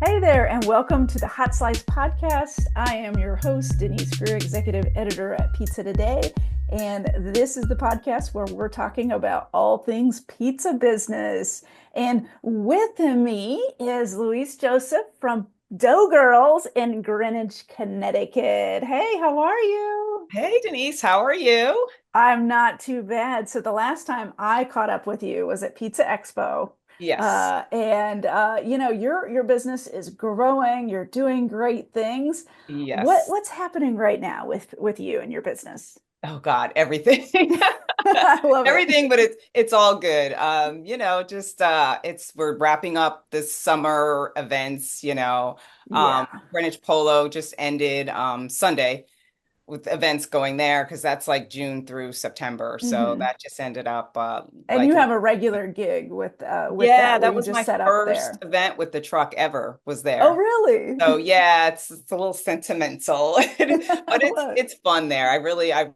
Hey there, and welcome to the Hot Slice Podcast. I am your host, Denise Greer, Executive Editor at Pizza Today. And this is the podcast where we're talking about all things pizza business. And with me is Louise Joseph from Dough Girls in Greenwich, Connecticut. Hey, how are you? Hey Denise, how are you? I'm not too bad. So the last time I caught up with you was at Pizza Expo. Yes, Your business is growing, you're doing great things. yes. What's happening right now with you and your business? Oh God, everything. I love it. Everything, but it's all good. Just it's we're wrapping up the summer events. Yeah. Greenwich Polo just ended Sunday with events going there because that's like June through September. So Hmm. that just ended up And you like have a regular gig with yeah, that where that you was just my set up first there. event with the truck ever was Oh, there. really? So yeah, it's a little sentimental, but I it's love it. it's fun there. I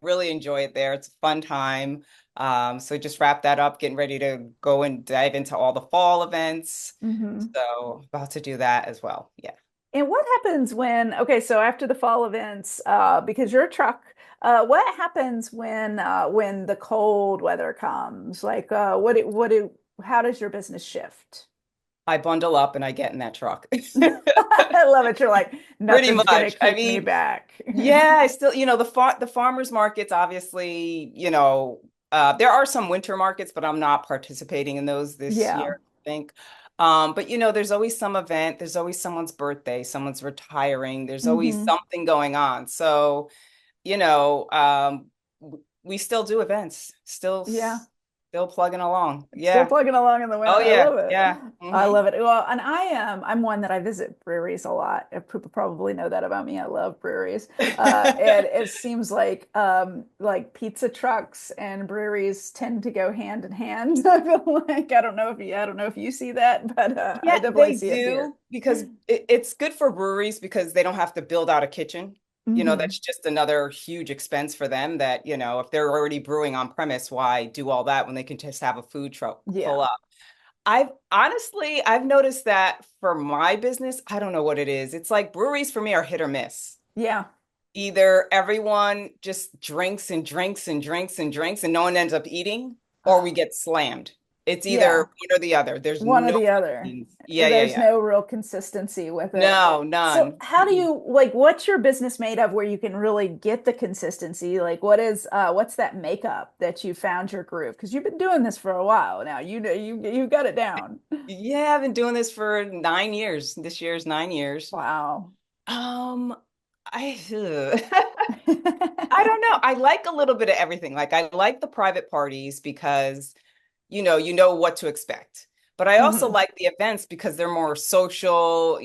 really enjoy it there. It's a fun time. So just wrap that up, getting ready to go and dive into all the fall events. Hmm. So about to do that as well. Yeah. And what happens okay, so after the fall events, because you're a truck, what happens when the cold weather comes? Like, how does your business shift? I bundle up and I get in that truck. I love it. You're like, Pretty nothing's gonna much. I keep me mean, back. yeah, I still, the farmers markets obviously, there are some winter markets, but I'm not participating in those this Yeah. year, I think. But there's always some event, there's always someone's birthday, someone's retiring, there's always Hmm. something going on. So, you know, we still do events, Yeah. still plugging along. Still Yeah. plugging along in the Oh winter. I yeah. love it. Yeah. I Hmm. love it. Well, and I'm one that I visit breweries a lot. People probably know that about me. I love breweries. And it seems like pizza trucks and breweries tend to go hand in hand. I feel like I don't know if you see that, but I Yeah, definitely they see it here. do because it's good for breweries because they don't have to build out a kitchen. Hmm. That's just another huge expense for them that, if they're already brewing on premise, why do all that when they can just have a food truck pull Yeah. up? I've noticed that for my business, I don't know what it is. It's like breweries for me are hit or miss. Yeah. Either everyone just drinks and drinks and drinks and drinks and no one ends up eating, or we get slammed. It's either Yeah. one or the other. There's One or no the other. in-betweens. Yeah, yeah, There's yeah. no real consistency with it. No, So none. how do Mm-mm. you like what's your business made of where you can really get the consistency? Like what's that makeup that you found your groove? Because you've been doing this for a while now. You know you got it down. Yeah, I've been doing this for 9 years. This year's 9 years. Wow. Um, I I don't know. I like a little bit of everything. Like I like the private parties because you know what to expect. But I also Hmm. like the events because they're more social,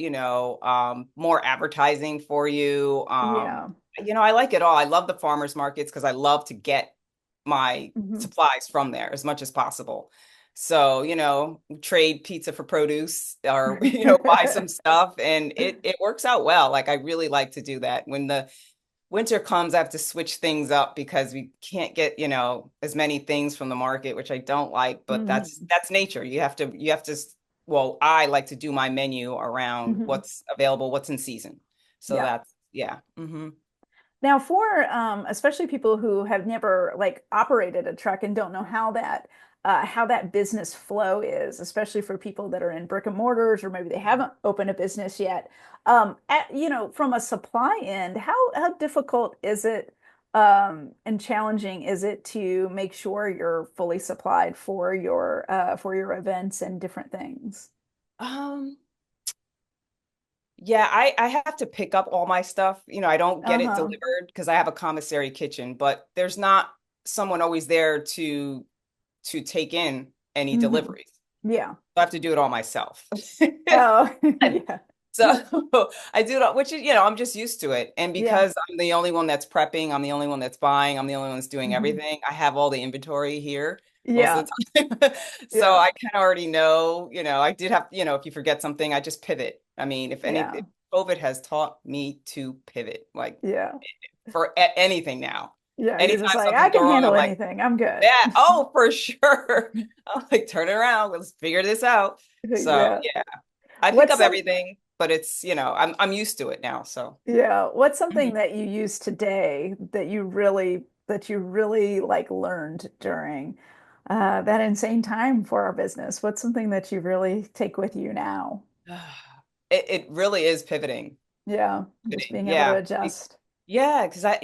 more advertising for you. Yeah. I like it all. I love the farmers markets because I love to get my Hmm. supplies from there as much as possible. So, trade pizza for produce or, buy some stuff and it works out well. Like I really like to do that. When the winter comes, I have to switch things up because we can't get, as many things from the market, which I don't like, but that's Hmm. that's nature. Well, I like to do my menu around Hmm. what's available, what's in season. So Yeah. that's yeah. Hmm. Now, for especially people who have never like operated a truck and don't know how that business flow is, especially for people that are in brick and mortars or maybe they haven't opened a business yet. From a supply end, how difficult is it and challenging is it to make sure you're fully supplied for your events and different things? Um, yeah, I have to pick up all my stuff. I don't get it Uh-huh. delivered because I have a commissary kitchen, but there's not someone always there to take in any Hmm. deliveries. Yeah. I have to do it all myself. Oh, yeah. So I do it, which is, I'm just used to it. And Yeah. because I'm the only one that's prepping, I'm the only one that's buying, I'm the only one that's doing Hmm. everything. I have all the inventory here most of Yeah. the time. So Yeah. I kind of already know, I did have, if you forget something, I just pivot. I mean, Yeah. if COVID has taught me to pivot, like Yeah. for anything now. Yeah. You're just Anytime like, I something's can going wrong, handle I'm like, anything. I'm good. yeah, oh, for sure. I'm like, turn it around, let's figure this out. So Yeah. yeah. I pick What's up some, everything, but it's, I'm used to it now. So Yeah. What's something Mhm. that you use today that you really like learned during that insane time for our business? What's something that you really take with you now? it really is pivoting. Yeah, just Pivoting. being able to Yeah. adjust. Yeah, because I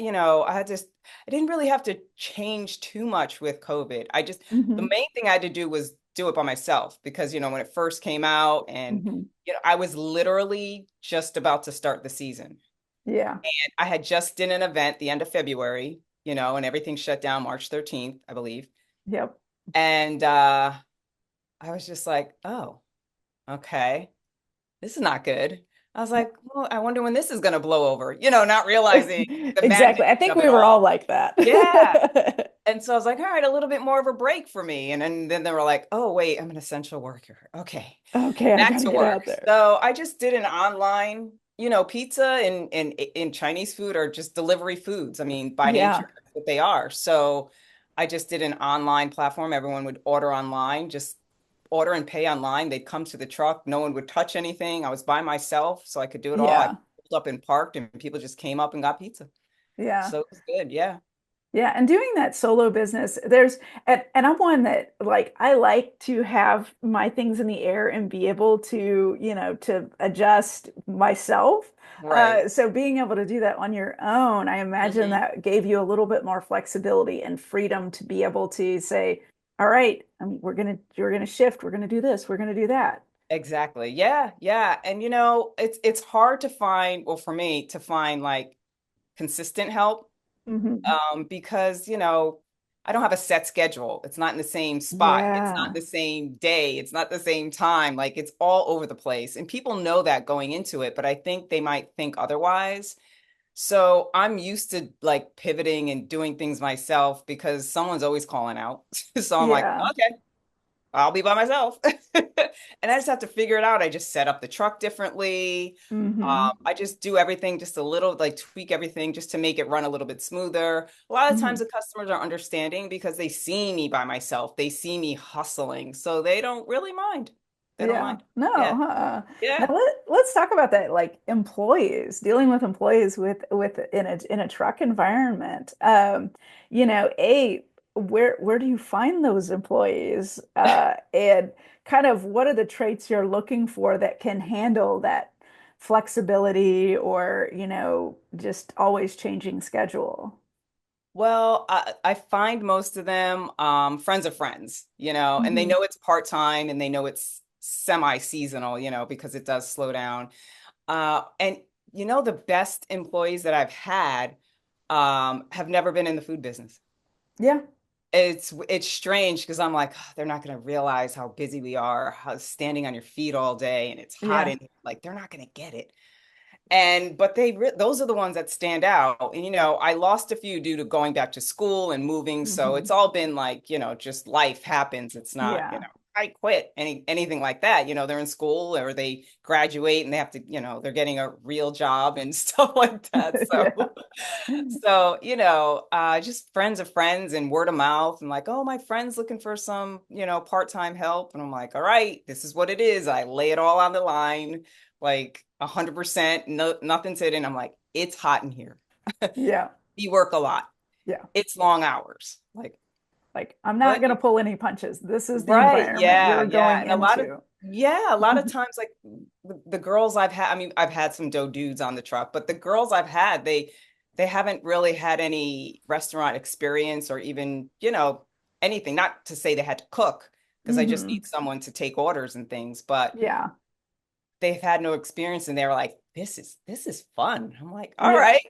didn't really have to change too much with COVID. The Hmm. main thing I had to do was do it by myself because, when it first came out and, Hmm. I was literally just about to start the season. Yeah. And I had just done an event the end of February, and everything shut down March 13th, I believe. Yep. And I was just like, oh, okay, this is not good. I was like, well, I wonder when this is going to blow over, not realizing the Exactly. I magnitude think of it we were all all. like that. Yeah. And so I was like, all right, a little bit more of a break for me. And then they were like, oh, wait, I'm an essential worker. Okay, Okay, I back got to to get out work. there. So I just did an online, pizza and Chinese food are just delivery foods. I mean, by Yeah. nature, that's what they are. So I just did an online platform. Everyone would order online, just order and pay online. They'd come to the truck. No one would touch anything. I was by myself, so I could do it all. I Yeah. pulled up and parked, and people just came up and got pizza. Yeah. So it was good. Yeah. Yeah, and doing that solo business, and I'm one that like I like to have my things in the air and be able to, to adjust myself. Right. So being able to do that on your own, I imagine Hmm. that gave you a little bit more flexibility and freedom to be able to say, all right, you're gonna shift, we're gonna do this, we're gonna do that. Exactly. Yeah, yeah. And it's hard to find, well, for me to find like consistent help Hmm. because, I don't have a set schedule. It's not in the same spot. It's not Yeah. the same day. It's not the same time. Like it's all over the place. And people know that going into it, but I think they might think otherwise. So I'm used to like pivoting and doing things myself because someone's always calling out. So I'm like, Yeah. okay, I'll be by myself. And I just have to figure it out. I just set up the truck differently. Hmm. I just do everything just a little, like tweak everything just to make it run a little bit smoother. A lot of times Hmm. the customers are understanding because they see me by myself. They see me hustling. So they don't really mind. They don't Yeah. mind. No. Yeah. Now Yeah. let's talk about that, like employees, dealing with employees with in a truck environment. Where do you find those employees? And kind of what are the traits you're looking for that can handle that flexibility or, just always changing schedule? Well, I find most of them friends of friends, and they Hmm. know it's part-time and they know it's semi-seasonal, because it does slow down. And the best employees that I've had have never been in the food business. Yeah. It's strange because I'm like, "Oh, they're not going to realize how busy we are, how standing on your feet all day, and it's hot Yeah. in here. Like they're not going to get it." But those are the ones that stand out. And I lost a few due to going back to school and moving, so Hmm. it's all been like, just life happens. It's not, Yeah. I quit anything like that. They're in school or they graduate and they have to, they're getting a real job and stuff like that. So Yeah. so, just friends of friends and word of mouth and like, oh, my friend's looking for some, part-time help. And I'm like, all right, this is what it is. I lay it all on the line, like 100%, no, nothing's hidden. I'm like, it's hot in here. Yeah. You work a lot. Yeah. It's long hours. Like, Like, I'm not but going to pull any punches. This is the right, environment yeah, you're yeah. going And into. a lot of times, like the girls I've had, I mean, I've had some dough dudes on the truck, but the girls I've had, they haven't really had any restaurant experience or even, anything. Not to say they had to cook, because I just Hmm. need someone to take orders and things, but Yeah. they've had no experience and they were like, this is fun. I'm like, all Yeah. right,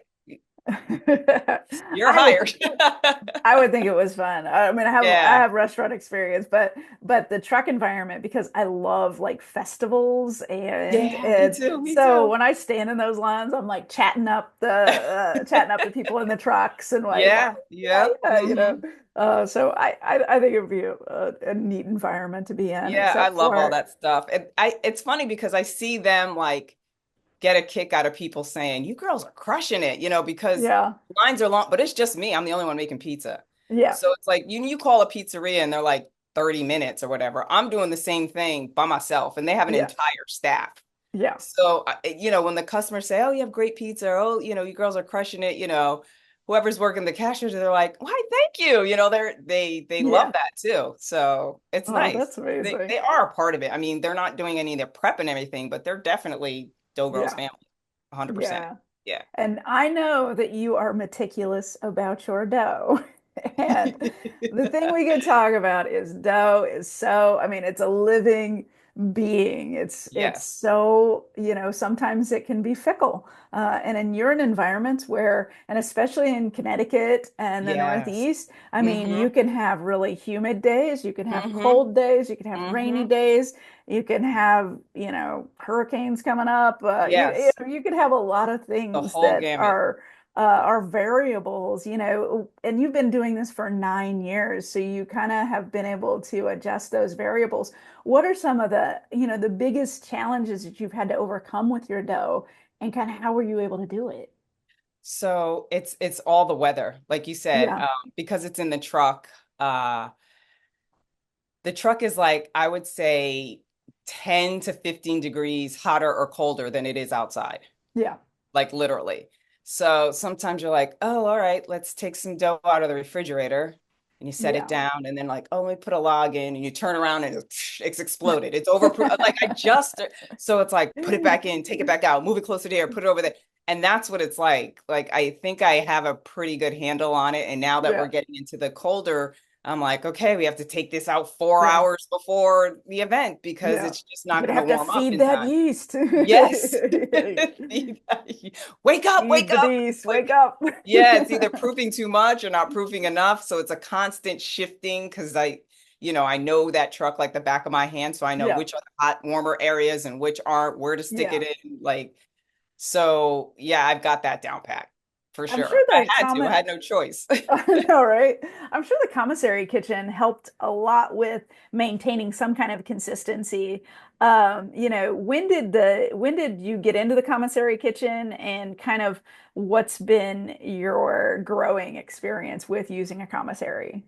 you're I would hired. I would think it was fun. I mean, I Yeah. have restaurant experience, but the truck environment because I love like festivals Yeah, me and too, me so too. when I stand in those lines, I'm like chatting up the people in the trucks and like Yeah, yeah, yep. yeah, Hmm. so I think it would be a neat environment to be in, Yeah, I except love all for that stuff. It's funny because I see them like get a kick out of people saying, "You girls are crushing it," because yeah, lines are long, but it's just me. I'm the only one making pizza. yeah, So it's like you call a pizzeria and they're like 30 minutes or whatever. I'm doing the same thing by myself and they have an yeah, entire staff. Yeah. So, when the customers say, "Oh, you have great pizza," or, "Oh, you girls are crushing it," whoever's working the cashiers, they're like, "Why, thank you." They love Yeah. that too. So it's Oh, nice. that's They amazing. they are a part of it. I mean, they're not doing any of the prep and everything, but they're definitely Dough Girls Yeah. family, 100%. Yeah. Yeah. And I know that you are meticulous about your dough. And the thing we could talk about is dough is so, I mean, it's a living being. It's Yes. so, sometimes it can be fickle. And in you're in environments where, and especially in Connecticut and the Yes. Northeast, I mean, you Mm-hmm. can have really humid days, you can have Mm-hmm. cold days, you can have rainy Mm-hmm. days, you can have, hurricanes coming up. Yes. You could have a lot of The things whole that gamut. are variables, and you've been doing this for 9 years, so you kind of have been able to adjust those variables. What are some of the biggest challenges that you've had to overcome with your dough, and kind of how were you able to do it? So it's all the weather, like you said, Yeah, because it's in the truck. Uh, the truck is like, I would say 10 to 15 degrees hotter or colder than it is outside, yeah, like literally. So sometimes you're like, oh, all right, let's take some dough out of the refrigerator. And you set it yeah. down, and then like, oh, let me put a log in, and you turn around and it's exploded. It's over. Like so it's like, put it back in, take it back out, move it closer there, put it over there. And that's what it's like. Like, I think I have a pretty good handle on it. And now that we're Yeah, getting into the colder, I'm like, okay, we have to take this out 4 yeah, hours before the event because yeah. it's just You're not gonna going to have to warm up feed in that time. yeast. Yes. Wake up, Feed wake the up. beast, Like, wake up. yeah, it's either proofing too much or not proofing enough. So it's a constant shifting because I know that truck like the back of my hand. So I know Yeah, which are the hot, warmer areas and which aren't, where to stick yeah. it in. Like, so yeah, I've got that down pat for I'm sure sure. I the had to, I comment had no choice. I know, right? I'm sure the commissary kitchen helped a lot with maintaining some kind of consistency. When did you get into the commissary kitchen, and kind of what's been your growing experience with using a commissary?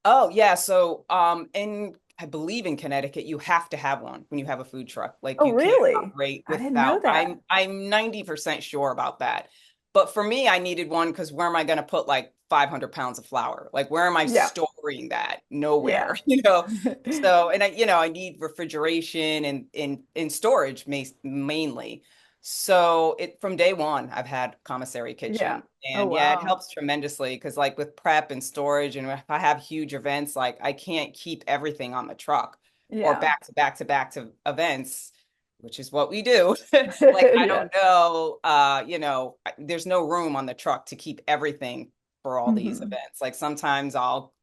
Oh yeah, so I believe in Connecticut you have to have one when you have a food truck. Like Oh, you can't really? operate I didn't know without. that. I'm 90% sure about that. But for me, I needed one because where am I going to put like 500 pounds of flour? Like where am I Yeah, storing that? Nowhere, yeah, So, and I need refrigeration and storage mainly. So it from day one, I've had commissary yeah. kitchen. Oh, And yeah, it wow. helps tremendously because like with prep and storage, and if I have huge events, like I can't keep everything on the truck or Yeah, back to back to back to events, which is what we do. Like I yeah. don't know, there's no room on the truck to keep everything for all these Hmm. events. Like sometimes I'll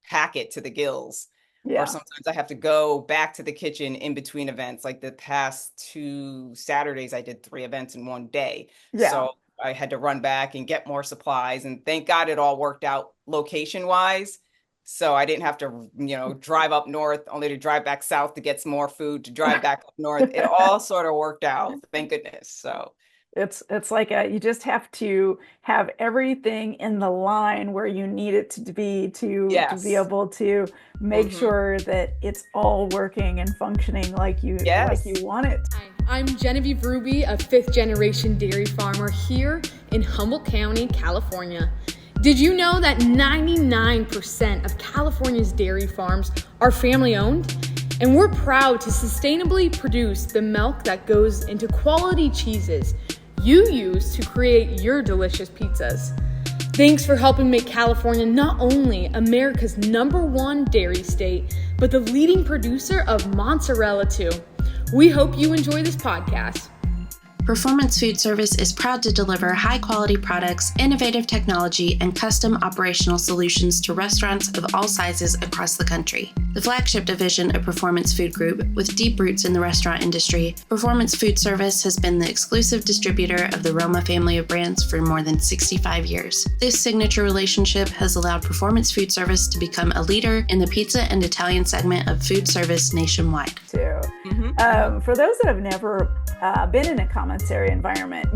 pack it to the gills. Or Yeah, sometimes I have to go back to the kitchen in between events. Like the past 2 Saturdays, I did 3 events in one day. yeah. So I had to run back and get more supplies. And thank God it all worked out location wise. So I didn't have to, drive up north only to drive back south to get some more food, to drive back up north. It all sort of worked out. Thank goodness. So, It's like you just have to have everything in the line where you need it to be to be yes. able to make Hmm. sure that it's all working and functioning like you Yes. want it. Hi, I'm Genevieve Ruby, a fifth generation dairy farmer here in Humboldt County, California. Did you know that 99% of California's dairy farms are family owned? And we're proud to sustainably produce the milk that goes into quality cheeses you use to create your delicious pizzas. Thanks for helping make California not only America's #1 dairy state, but the leading producer of mozzarella too. We hope you enjoy this podcast. Performance Food Service is proud to deliver high-quality products, innovative technology, and custom operational solutions to restaurants of all sizes across the country. The flagship division of Performance Food Group, with deep roots in the restaurant industry, Performance Food Service has been the exclusive distributor of the Roma family of brands for more than 65 years. This signature relationship has allowed Performance Food Service to become a leader in the pizza and Italian segment of food service nationwide. Too. For those that have never been in a commissary environment,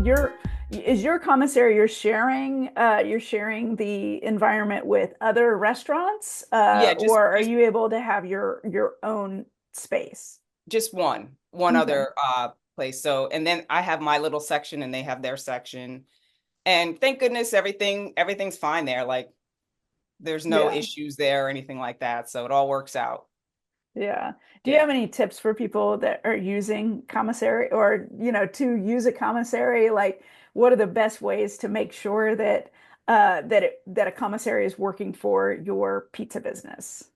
is your commissary you're sharing the environment with other restaurants, Yeah, or are you able to have your own space? just one Okay. other place. So, and then I have my little section and they have their section. And thank goodness everything's fine there. Like there's no Yeah. issues there or anything like that. So it all works out. Yeah. Do you Yeah. have any tips for people that are using commissary or, to use a commissary? Like, what are the best ways to make sure that that a commissary is working for your pizza business?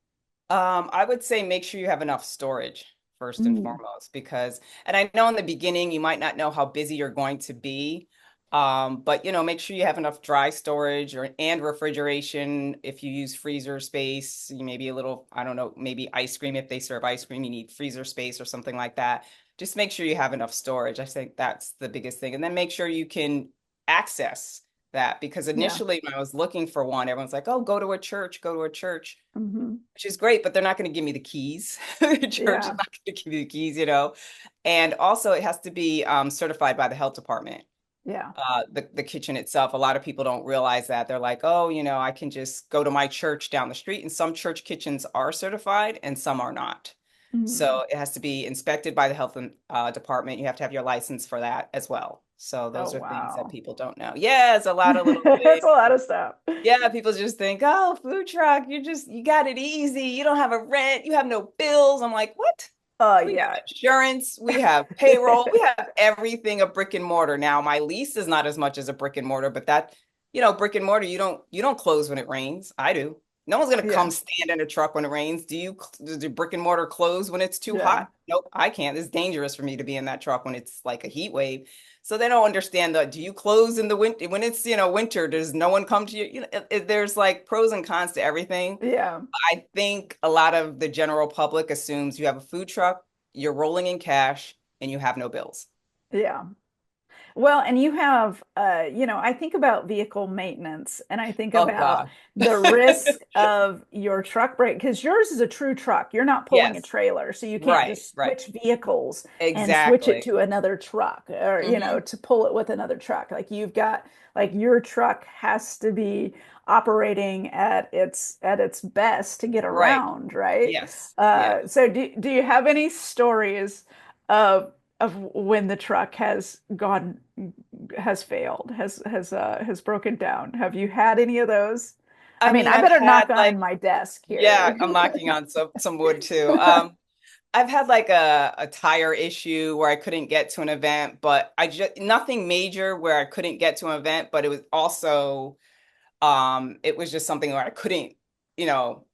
I would say make sure you have enough storage first and Mm, foremost, because, and I know in the beginning you might not know how busy you're going to be, but make sure you have enough dry storage and refrigeration. If you use freezer space, you maybe a little, I don't know, maybe ice cream. If they serve ice cream, you need freezer space or something like that. Just make sure you have enough storage. I think that's the biggest thing, and then make sure you can access that, because yeah. initially when I was looking for one, everyone's like, "Oh, go to a church, go to a church." Hmm. Which is great, but they're not going to give me the keys. The church is Yeah. not going to give me the keys. And also, it has to be certified by the health department. Yeah. The kitchen itself. A lot of people don't realize that. They're like, oh, I can just go to my church down the street. And some church kitchens are certified and some are not. Mm. So it has to be inspected by the health department. You have to have your license for that as well. So Oh, those are things that wow. people don't know. Yeah, it's a lot of little That's things. a lot of stuff. Yeah, people just think, oh, food truck, you got it easy. You don't have a rent, you have no bills. I'm like, what? We have Yeah. insurance, we have payroll, we have everything a brick and mortar. Now, my lease is not as much as a brick and mortar, but brick and mortar, you don't close when it rains. I do. No one's gonna come Yeah. stand in a truck when it rains. Do brick and mortar close when it's too Yeah. hot? Nope, I can't. It's dangerous for me to be in that truck when it's like a heat wave. So they don't understand that. Do you close in the winter when it's, winter? Does no one come to you? There's like pros and cons to everything. Yeah. I think a lot of the general public assumes you have a food truck, you're rolling in cash, and you have no bills. Yeah. Well, and you have, I think about vehicle maintenance and I think Oh about God. the risk of your truck break because yours is a true truck. You're not pulling a Yes. trailer, so you can't Right, just right. switch vehicles and switch it Exactly. to another truck or, Hmm. to pull it with another truck. Like like your truck has to be operating at its best to get Right. around, right? Yes. Yeah. So do you have any stories of when the truck has failed, has broken down. Have you had any of those? I I mean, mean, I I've better had knock on like, my desk yeah, here. I'm knocking on some wood too. I've had like a tire issue where I couldn't get to an event, but I just nothing major where I couldn't get to an event, but it was also it was just something where I couldn't, you know,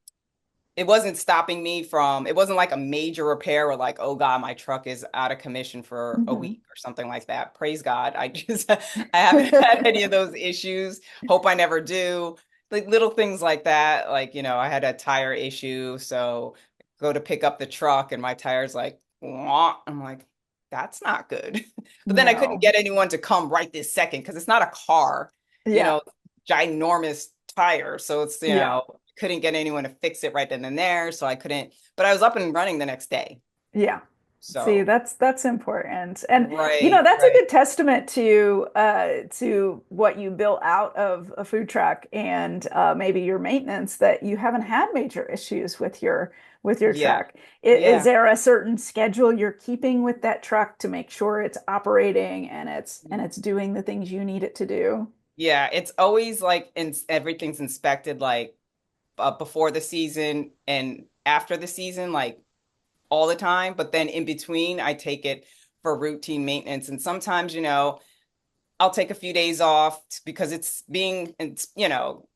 it wasn't stopping me from, it wasn't like a major repair or like, oh God, my truck is out of commission for a Mhm. week or something like that. Praise God. I haven't had any of those issues. Hope I never do. Like little things like that. Like, I had a tire issue. So go to pick up the truck and my tire's like, wah. I'm like, that's not good. But then I couldn't No. get anyone to come right this second because it's not a car, you Yeah. know, ginormous tire. So it's, Yeah. couldn't get anyone to fix it right then and there. So I couldn't, but I was up and running the next day. Yeah. See, So, that's important. And right, that's a right. good testament to what you built out of a food truck and maybe your maintenance that you haven't had major issues with your Yeah, truck. Is yeah. there a certain schedule you're keeping with that truck to make sure it's operating and it's doing the things you need it to do? Yeah, it's always like everything's inspected like before the season and after the season, like all the time. But then in between, I take it for routine maintenance. And sometimes, I'll take a few days off because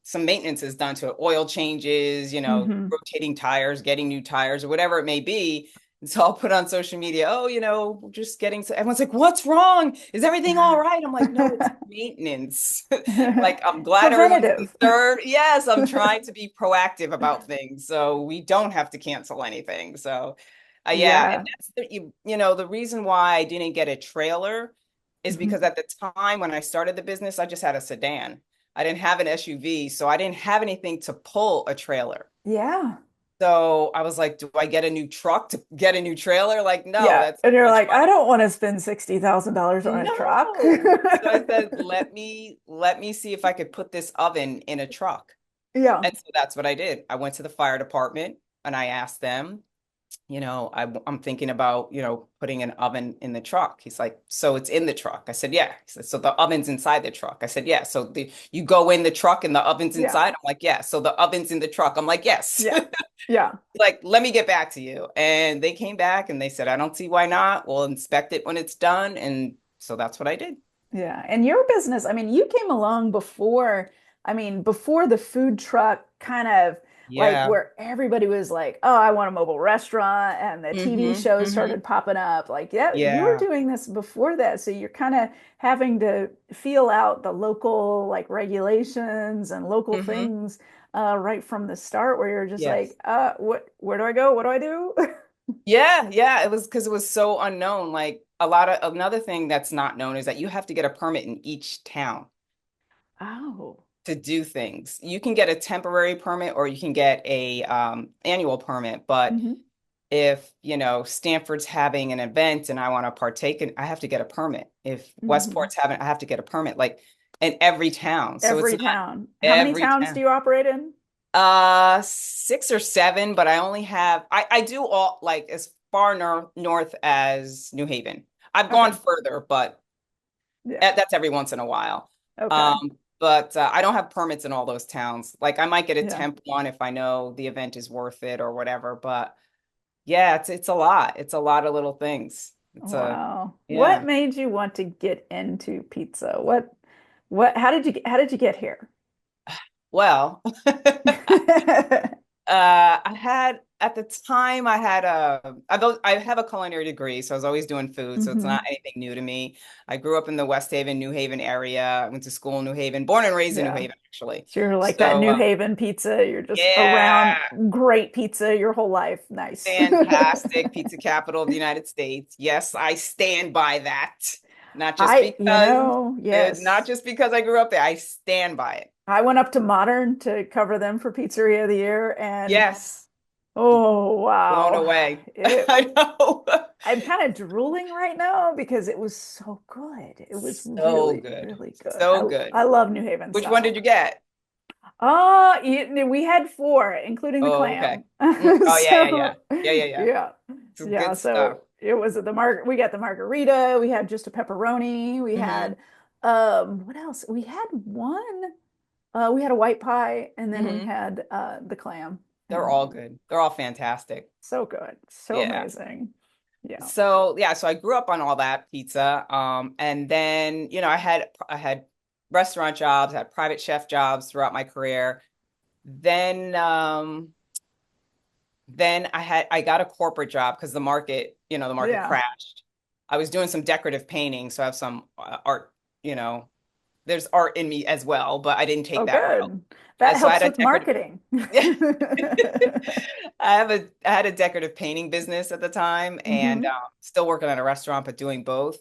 some maintenance is done to it, oil changes, Hmm. rotating tires, getting new tires, or whatever it may be. And so I'll put on social media, oh, we're just getting to, everyone's like, what's wrong? Is everything all right? I'm like, no, it's maintenance. Like, I'm glad everyone's Preventative. concerned. Yes, I'm trying to be proactive about things so we don't have to cancel anything. So, yeah, and Yeah. that's the reason why I didn't get a trailer is because Mhm. at the time when I started the business, I just had a sedan. I didn't have an SUV, so I didn't have anything to pull a trailer. Yeah. So I was like, do I get a new truck to get a new trailer? Like, no, Yeah. that's And you're much like, I money. don't want to spend $60,000 on a truck. No. So I said, let me see if I could put this oven in a truck. Yeah. And so that's what I did. I went to the fire department and I asked them, I'm thinking about, putting an oven in the truck. He's like, so it's in the truck. I said, yeah. He said, so the oven's inside the truck. I said, yeah. So you go in the truck and the oven's Yeah. inside. I'm like, yeah. So the oven's in the truck. I'm like, yes. Yeah. Yeah. Like, let me get back to you. And they came back and they said, I don't see why not. We'll inspect it when it's done. And so that's what I did. Yeah. And your business, I mean, you came along before, I mean, before the food truck kind of like Yeah. where everybody was like, oh, I want a mobile restaurant and the TV Hmm. shows Hmm. started popping up. Like, yeah, you were Yeah. doing this before that. So you're kind of having to feel out the local like regulations and local Hmm. things right from the start where you're just Yes. like, where do I go? What do I do? Yeah, yeah, it was because it was so unknown. Like another thing that's not known is that you have to get a permit in each town Oh. to do things. You can get a temporary permit or you can get a annual permit, but Hmm. if, Stanford's having an event and I want to partake in, I have to get a permit. If Hmm. Westport's having, I have to get a permit, like in every town. So it's Every not town. How many every towns do town. you operate in? Six or seven, but I only have I do all like as far north as New Haven. I've gone Okay. further, but Yeah. that's every once in a while. Okay. But I don't have permits in all those towns. Like I might get a Yeah. temp one if I know the event is worth it or whatever. But yeah, it's a lot. It's a lot of little things. It's a Wow. What Yeah. made you want to get into pizza? How did you get here? Well, I had at the time I have a culinary degree, so I was always doing food, so it's Hmm. not anything new to me. I grew up in the West Haven, New Haven area. I went to school in New Haven, born and raised in New Yeah. Haven, actually. So you're like that So New Haven pizza. You're just around yeah, great pizza your whole life. Nice. fantastic pizza capital of the United States. Yes, I stand by that. Not Yes. just because I grew up there. I stand by it. I went up to Modern to cover them for Pizzeria of the Year, and Yes, oh blown wow, away. it I know. I'm kind of drooling right now because it was so good. It was So really, good. really good. So good. I love New Haven Which one did style. you get? We had four, including the Oh, okay. clam. Oh, yeah, yeah, yeah. So Yeah, yeah, yeah. yeah. It's Yeah. good stuff. So it was we got the margarita, we had just a pepperoni, we Hmm. had what else? We had a white pie, and then we Hmm. had the clam. They're And all good. They're all fantastic. so good. So Yeah. amazing. Yeah. So yeah, so I grew up on all that pizza. And then, I had restaurant jobs, had private chef jobs throughout my career. Then then I got a corporate job because the market Yeah. crashed. I was doing some decorative painting, so I have some art, you know, there's art in me as well, but I didn't take Oh, that route. good. That And so I helps had a with decorative, marketing. yeah. I had a decorative painting business at the time and Hmm. still working at a restaurant, but doing both.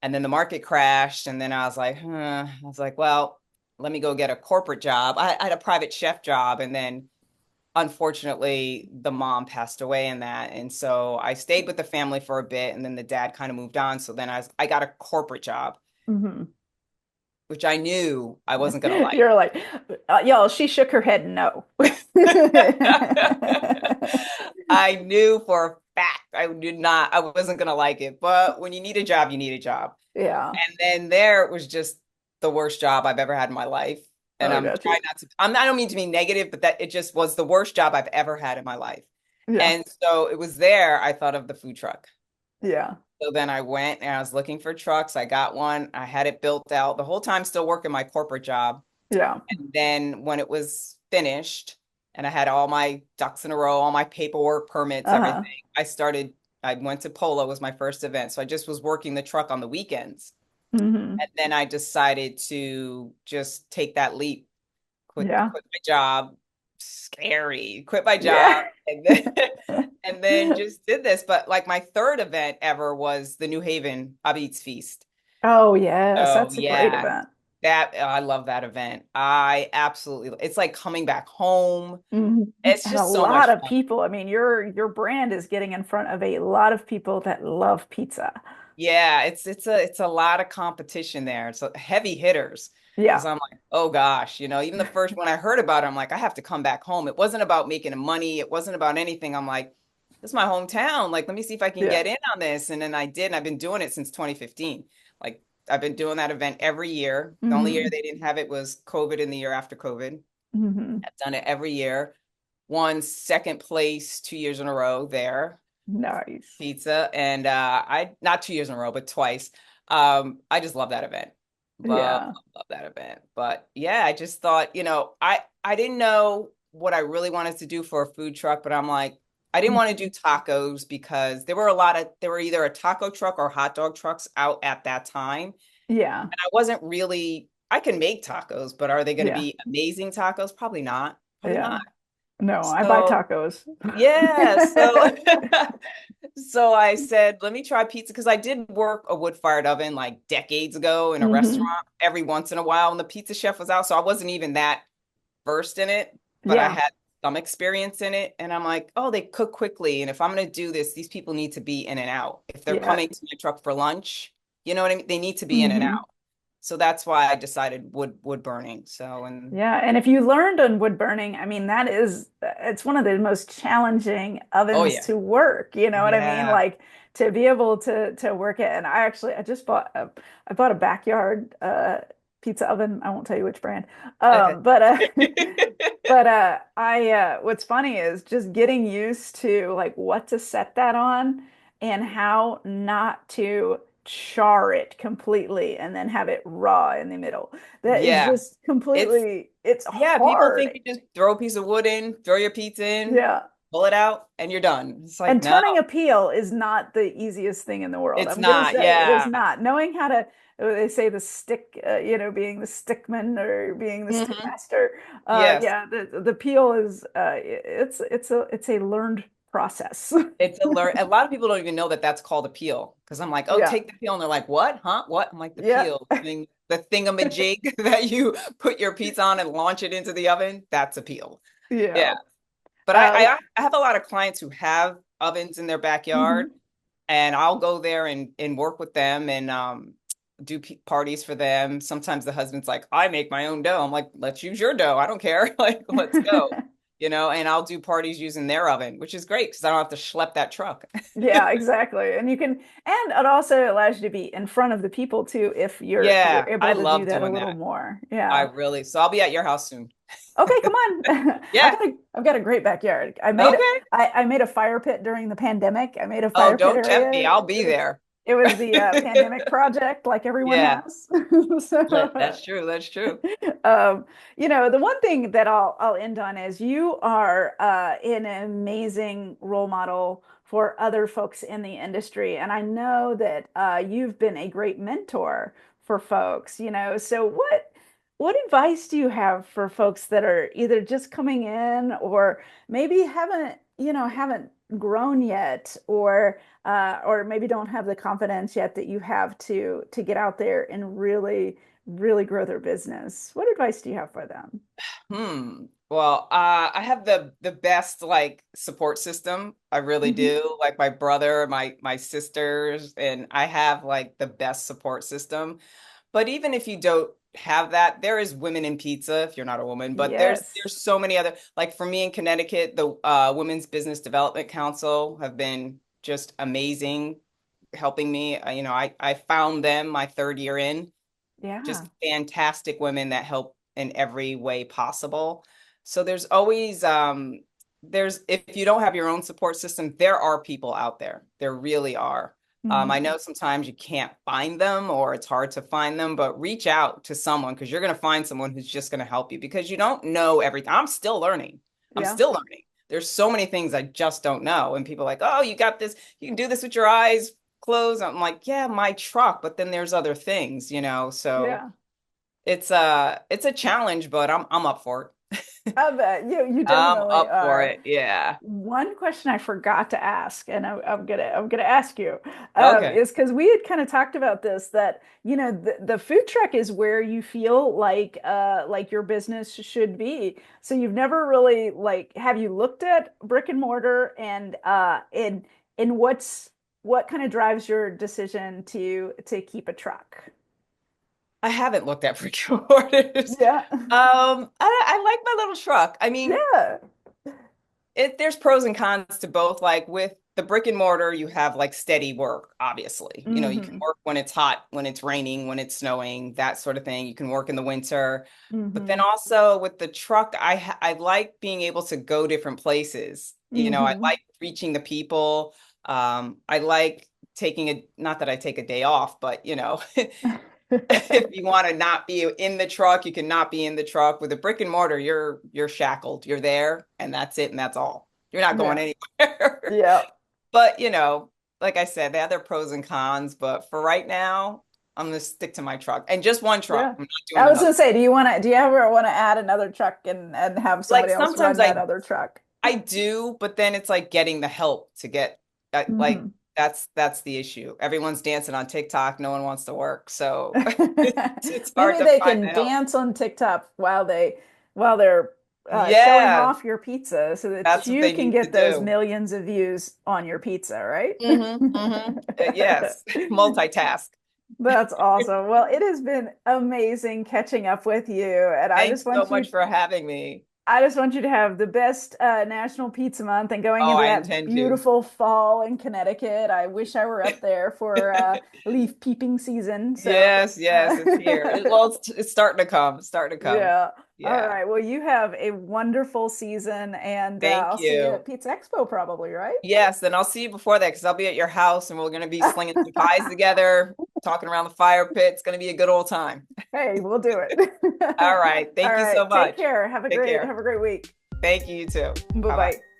And then the market crashed, and then I was like, huh. I was like, well, let me go get a corporate job. I had a private chef job, and then unfortunately, the mom passed away in that, and so I stayed with the family for a bit, and then the dad kind of moved on. So then I got a corporate job, Hmm. which I knew I wasn't gonna like. You're like, y'all, she shook her head no. I knew for a fact I wasn't gonna like it. But when you need a job, you need a job. Yeah. And then there it was just the worst job I've ever had in my life. And Oh, I'm got you. trying not to, I don't mean to be negative, but that it just was the worst job I've ever had in my life. Yeah. And so it was there, I thought of the food truck. Yeah. So then I went and I was looking for trucks. I got one. I had it built out the whole time, still working my corporate job. Yeah. And then when it was finished and I had all my ducks in a row, all my paperwork, permits, Uh-huh. everything, I went to Polo was my first event. So I just was working the truck on the weekends. Hmm. And then I decided to just take that leap, Yeah. quit my job. Scary. Quit my job Yeah. and then and then just did this. But like my third event ever was the New Haven Abit's Feast. Oh, yes. Oh That's a great yeah. event. I love that event. I absolutely it's like coming back home. Mhm. It's And a just so lot much of fun. people. I mean, your brand is getting in front of a lot of people that love pizza. Yeah, it's a lot of competition there. It's heavy hitters. Because Yeah. I'm like, oh gosh, even the first when I heard about it, I'm like, I have to come back home. It wasn't about making money. It wasn't about anything. I'm like, this is my hometown. Like, let me see if I can Yeah. get in on this. And then I did, and I've been doing it since 2015. Like, I've been doing that event every year. The only year Hmm. they didn't have it was COVID and the year after COVID. Hmm. I've done it every year. Won second place 2 years in a row there, Nice. pizza. And I, not 2 years in a row, but twice. I just love that event. Yeah. Love that event. But yeah, I just thought, I didn't know what I really wanted to do for a food truck, but I'm like, I didn't want to do tacos because there were either a taco truck or hot dog trucks out at that time. And Yeah. I wasn't really, I can make tacos, but are they going to Yeah. be amazing tacos? Probably not. Probably Yeah. not. No, I buy So tacos. yeah, so so I said, let me try pizza because I did work a wood-fired oven like decades ago in a Hmm. restaurant every once in a while, and the pizza chef was out, so I wasn't even that versed in it, but I Yeah. had some experience in it, and I'm like, oh, they cook quickly, and if I'm gonna do this, these people need to be in and out. If they're Yeah. coming to my truck for lunch, you know what I mean? They need to be in and Hmm. out. So that's why I decided wood burning. So and Yeah. And if you learned on wood burning, I mean, it's one of the most challenging oh ovens yeah. to work. You know what I mean? Yeah. Like to be able to work it. And I just I bought a backyard pizza oven. I won't tell you which brand. Okay. But but I what's funny is just getting used to like what to set that on and how not to char it completely and then have it raw in the middle. That is Yeah. just It's completely, it's Yeah, people think hard. you just throw a piece of wood in, throw your pizza in, Yeah. pull it out, and you're done. It's like, And no, turning a peel is not the easiest thing in the world. it's I'm gonna not. say it is Yeah. not. Knowing how to, they say the stick, being the stickman or being the stick Hmm. master. Yes. Yeah, the peel is, it's a learned process. It's a learn. A lot of people don't even know that that's called a peel because I'm like, oh, Yeah. take the peel. And they're like, what? Huh? What? I'm like, the Yeah. peel thing, the thingamajig that you put your pizza on and launch it into the oven. That's a peel. Yeah. Yeah. But Uh, I have a lot of clients who have ovens in their backyard, mhm. and I'll go there and work with them and do parties for them. Sometimes the husband's like, I make my own dough. I'm like, let's use your dough. I don't care. Like, let's go. And I'll do parties using their oven, which is great because I don't have to schlep that truck. Yeah, exactly. And you can, and it also allows you to be in front of the people too if you're Yeah, I able to do love that a doing little that. more. I Yeah. really, so I'll be at your house soon. Okay, come on. Yeah. I've got a great backyard. Okay. I made a fire pit during the pandemic. I made a Oh, fire pit don't tempt me. area. I'll be there. It was the pandemic project, like everyone Yeah, has. So, that's true. That's true. um, the one thing that I'll end on is you are an amazing role model for other folks in the industry, and I know that you've been a great mentor for folks. So what advice do you have for folks that are either just coming in or maybe haven't grown yet, or maybe don't have the confidence yet that you have to get out there and really grow their business? What advice do you have for them? Well, I have the best like support system. I really Hmm. do. Like my brother, my sisters, and I have like the best support system. But even if you don't have that, there is women in pizza if you're not a woman, but Yes. there's so many other like for me in Connecticut, the Women's Business Development Council have been just amazing helping me. I found them my third year in, Yeah. just fantastic women that help in every way possible. So there's always if you don't have your own support system, there are people out there. There really are. I Hmm. know sometimes you can't find them or it's hard to find them, but reach out to someone because you're going to find someone who's just going to help you because you don't know everything. I'm still learning. I'm Yeah. still learning. There's so many things I just don't know. And people are like, oh, you got this. You can do this with your eyes clothes. I'm like, yeah, my truck, but then there's other things. So Yeah. it's a challenge, but I'm up for it. I bet you I'm definitely up for are. it. Yeah. One question I forgot to ask, and I'm gonna ask you, Okay. is because we had kind of talked about this that the food truck is where you feel like your business should be. So you've never really like have you looked at brick and mortar and what kind of drives your decision to keep a truck? I haven't looked at brick-and-mortars. Yeah. I like my little truck. I mean, Yeah. There's pros and cons to both. Like with the brick and mortar, you have like steady work, obviously. You know, you can Hmm. work when it's hot, when it's raining, when it's snowing, that sort of thing. You can work in the winter. But then Hmm. also with the truck, I like being able to go different places. You know, I Hmm. like reaching the people. I like taking not that I take a day off, but you know, if you want to not be in the truck, you can not be in the truck. With a brick and mortar, you're shackled. You're there and that's it and that's all. You're not going Yeah. anywhere. Yeah. But, you know, like I said, they have their pros and cons, but for right now, I'm gonna stick to my truck and just one truck. Yeah. I'm not doing I was another. gonna say, do you ever want to add another truck and have Like somebody else sometimes run that other truck? I do, but then it's like getting the help to get like Hmm. that's the issue. Everyone's dancing on TikTok, no one wants to work. So it's hard Maybe to they find the can help. dance on TikTok while they're showing Yeah, off your pizza so that that's what you they can need to get those do. millions of views on your pizza, right? Yes, multitask. That's awesome. Well, it has been amazing catching up with you, and Thanks so much for having me. I just want you to have the best National Pizza Month and going Oh, into I that intend to. beautiful fall in Connecticut. I wish I were up there for leaf peeping season. So, Yes, yes, it's here. It's starting to come. It's starting to come. yeah. All Yeah. right. Well, you have a wonderful season, and Thank I'll see you at you. Pizza Expo probably, right? Yes, then I'll see you before that because I'll be at your house and we're going to be slinging some pies together, talking around the fire pit. It's going to be a good old time. Hey, we'll do it. All right. All Thank you so right. Take much. care. Take Have care. a great week. Thank you, you too. Bye Bye bye. bye.